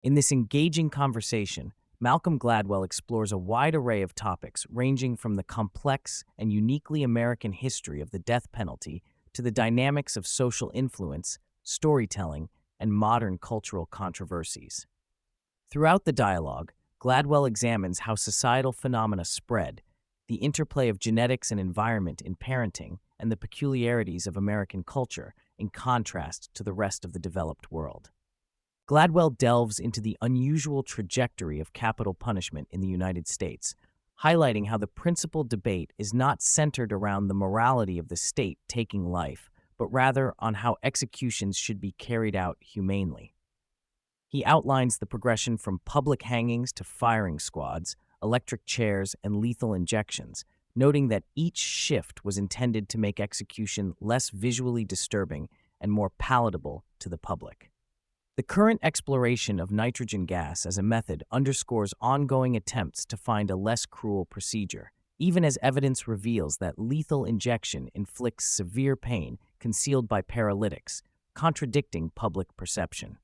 In this engaging conversation, Malcolm Gladwell explores a wide array of topics ranging from the complex and uniquely American history of the death penalty to the dynamics of social influence, storytelling, and modern cultural controversies. Throughout the dialogue, Gladwell examines how societal phenomena spread, the interplay of genetics and environment in parenting, and the peculiarities of American culture in contrast to the rest of the developed world. Gladwell delves into the unusual trajectory of capital punishment in the United States, highlighting how the principal debate is not centered around the morality of the state taking life, but rather on how executions should be carried out humanely. He outlines the progression from public hangings to firing squads, electric chairs, and lethal injections, noting that each shift was intended to make execution less visually disturbing and more palatable to the public. The current exploration of nitrogen gas as a method underscores ongoing attempts to find a less cruel procedure, even as evidence reveals that lethal injection inflicts severe pain concealed by paralytics, contradicting public perception.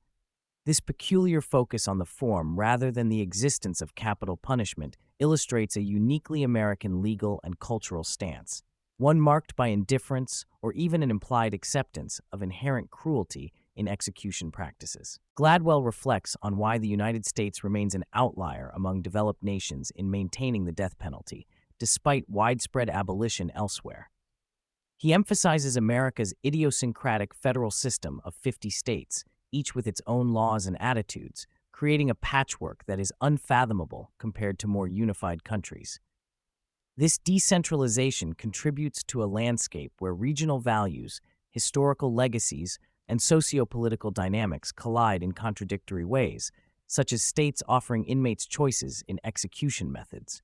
This peculiar focus on the form rather than the existence of capital punishment illustrates a uniquely American legal and cultural stance, one marked by indifference or even an implied acceptance of inherent cruelty in execution practices. Gladwell reflects on why the United States remains an outlier among developed nations in maintaining the death penalty, despite widespread abolition elsewhere. He emphasizes America's idiosyncratic federal system of 50 states, each with its own laws and attitudes, creating a patchwork that is unfathomable compared to more unified countries. This decentralization contributes to a landscape where regional values, historical legacies, and socio-political dynamics collide in contradictory ways, such as states offering inmates choices in execution methods.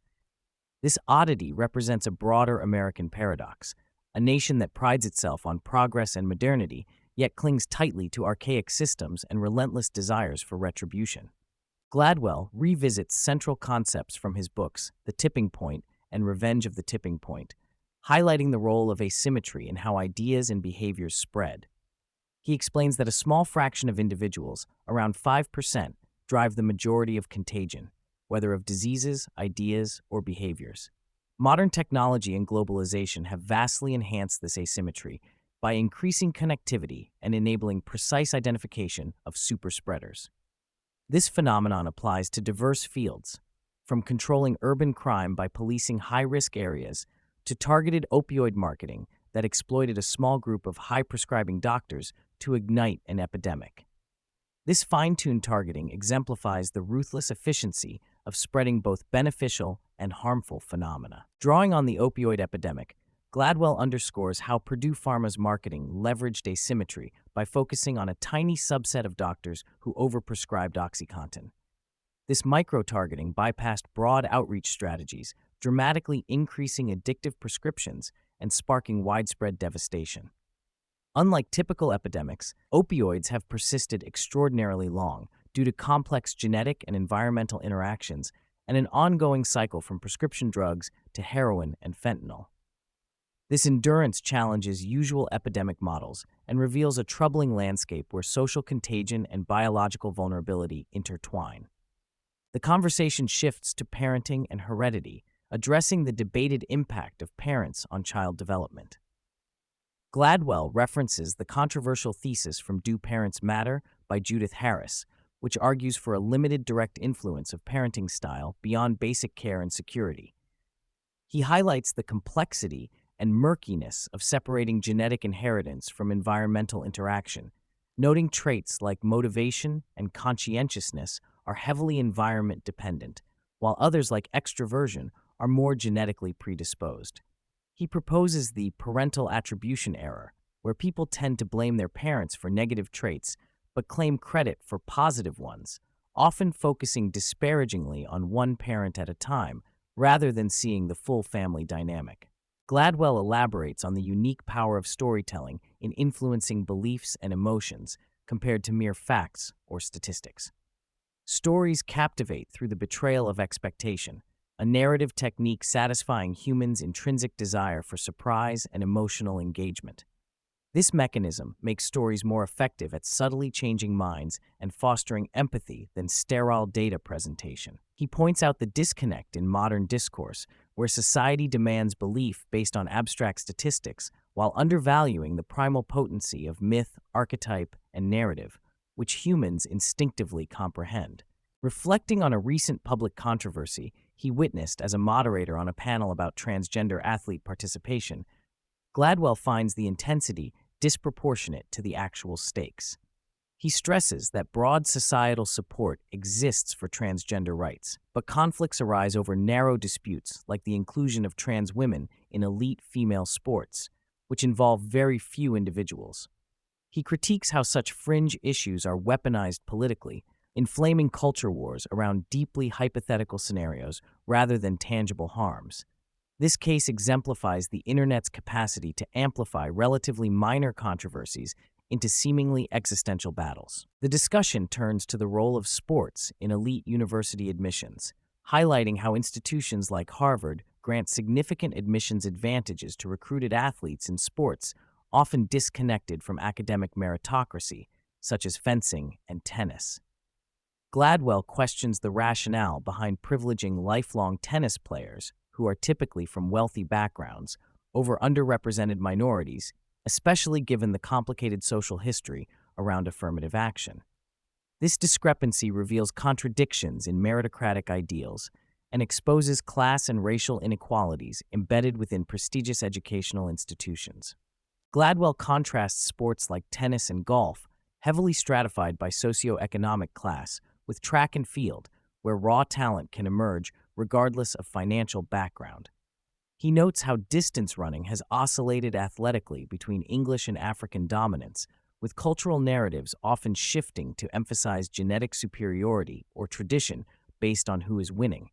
This oddity represents a broader American paradox, a nation that prides itself on progress and modernity, yet clings tightly to archaic systems and relentless desires for retribution. Gladwell revisits central concepts from his books, The Tipping Point and Revenge of the Tipping Point, highlighting the role of asymmetry in how ideas and behaviors spread. He explains that a small fraction of individuals, around 5%, drive the majority of contagion, whether of diseases, ideas, or behaviors. Modern technology and globalization have vastly enhanced this asymmetry by increasing connectivity and enabling precise identification of superspreaders. This phenomenon applies to diverse fields, from controlling urban crime by policing high-risk areas to targeted opioid marketing that exploited a small group of high-prescribing doctors to ignite an epidemic. This fine-tuned targeting exemplifies the ruthless efficiency of spreading both beneficial and harmful phenomena. Drawing on the opioid epidemic, Gladwell underscores how Purdue Pharma's marketing leveraged asymmetry by focusing on a tiny subset of doctors who overprescribed OxyContin. This micro-targeting bypassed broad outreach strategies, dramatically increasing addictive prescriptions and sparking widespread devastation. Unlike typical epidemics, opioids have persisted extraordinarily long due to complex genetic and environmental interactions and an ongoing cycle from prescription drugs to heroin and fentanyl. This endurance challenges usual epidemic models and reveals a troubling landscape where social contagion and biological vulnerability intertwine. The conversation shifts to parenting and heredity, addressing the debated impact of parents on child development. Gladwell references the controversial thesis from Do Parents Matter by Judith Harris, which argues for a limited direct influence of parenting style beyond basic care and security. He highlights the complexity and murkiness of separating genetic inheritance from environmental interaction, noting traits like motivation and conscientiousness are heavily environment dependent, while others like extroversion are more genetically predisposed. He proposes the parental attribution error, where people tend to blame their parents for negative traits but claim credit for positive ones, often focusing disparagingly on one parent at a time rather than seeing the full family dynamic. Gladwell elaborates on the unique power of storytelling in influencing beliefs and emotions compared to mere facts or statistics. Stories captivate through the betrayal of expectation, a narrative technique satisfying humans' intrinsic desire for surprise and emotional engagement. This mechanism makes stories more effective at subtly changing minds and fostering empathy than sterile data presentation. He points out the disconnect in modern discourse, where society demands belief based on abstract statistics while undervaluing the primal potency of myth, archetype, and narrative, which humans instinctively comprehend. Reflecting on a recent public controversy he witnessed as a moderator on a panel about transgender athlete participation, Gladwell finds the intensity disproportionate to the actual stakes. He stresses that broad societal support exists for transgender rights, but conflicts arise over narrow disputes like the inclusion of trans women in elite female sports, which involve very few individuals. He critiques how such fringe issues are weaponized politically, inflaming culture wars around deeply hypothetical scenarios rather than tangible harms. This case exemplifies the internet's capacity to amplify relatively minor controversies into seemingly existential battles. The discussion turns to the role of sports in elite university admissions, highlighting how institutions like Harvard grant significant admissions advantages to recruited athletes in sports often disconnected from academic meritocracy, such as fencing and tennis. Gladwell questions the rationale behind privileging lifelong tennis players, who are typically from wealthy backgrounds, over underrepresented minorities, especially given the complicated social history around affirmative action. This discrepancy reveals contradictions in meritocratic ideals and exposes class and racial inequalities embedded within prestigious educational institutions. Gladwell contrasts sports like tennis and golf, heavily stratified by socioeconomic class, with track and field, where raw talent can emerge regardless of financial background. He notes how distance running has oscillated athletically between English and African dominance, with cultural narratives often shifting to emphasize genetic superiority or tradition based on who is winning,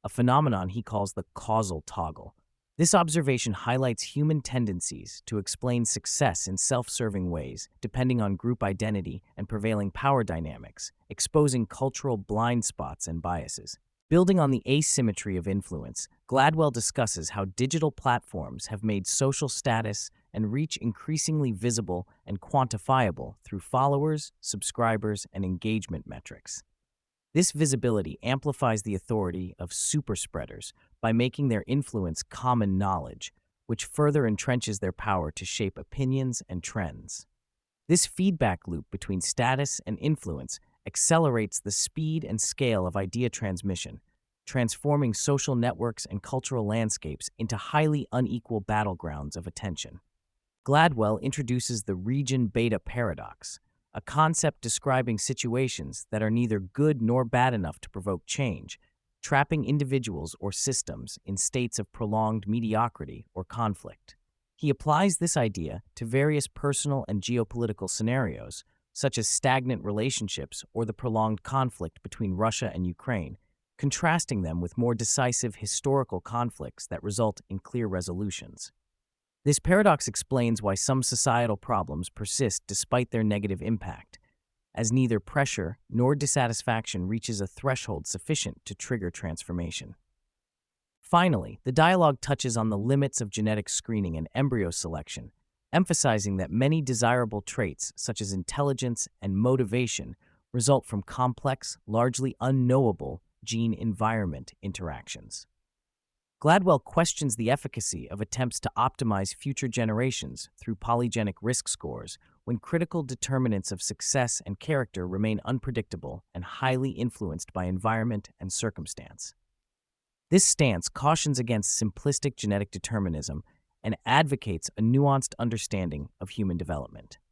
a phenomenon he calls the causal toggle. This observation highlights human tendencies to explain success in self-serving ways, depending on group identity and prevailing power dynamics, exposing cultural blind spots and biases. Building on the asymmetry of influence, Gladwell discusses how digital platforms have made social status and reach increasingly visible and quantifiable through followers, subscribers, and engagement metrics. This visibility amplifies the authority of superspreaders by making their influence common knowledge, which further entrenches their power to shape opinions and trends. This feedback loop between status and influence accelerates the speed and scale of idea transmission, transforming social networks and cultural landscapes into highly unequal battlegrounds of attention. Gladwell introduces the region beta paradox, a concept describing situations that are neither good nor bad enough to provoke change, trapping individuals or systems in states of prolonged mediocrity or conflict. He applies this idea to various personal and geopolitical scenarios, such as stagnant relationships or the prolonged conflict between Russia and Ukraine, contrasting them with more decisive historical conflicts that result in clear resolutions. This paradox explains why some societal problems persist despite their negative impact, as neither pressure nor dissatisfaction reaches a threshold sufficient to trigger transformation. Finally, the dialogue touches on the limits of genetic screening and embryo selection, emphasizing that many desirable traits, such as intelligence and motivation, result from complex, largely unknowable gene-environment interactions. Gladwell questions the efficacy of attempts to optimize future generations through polygenic risk scores when critical determinants of success and character remain unpredictable and highly influenced by environment and circumstance. This stance cautions against simplistic genetic determinism and advocates a nuanced understanding of human development.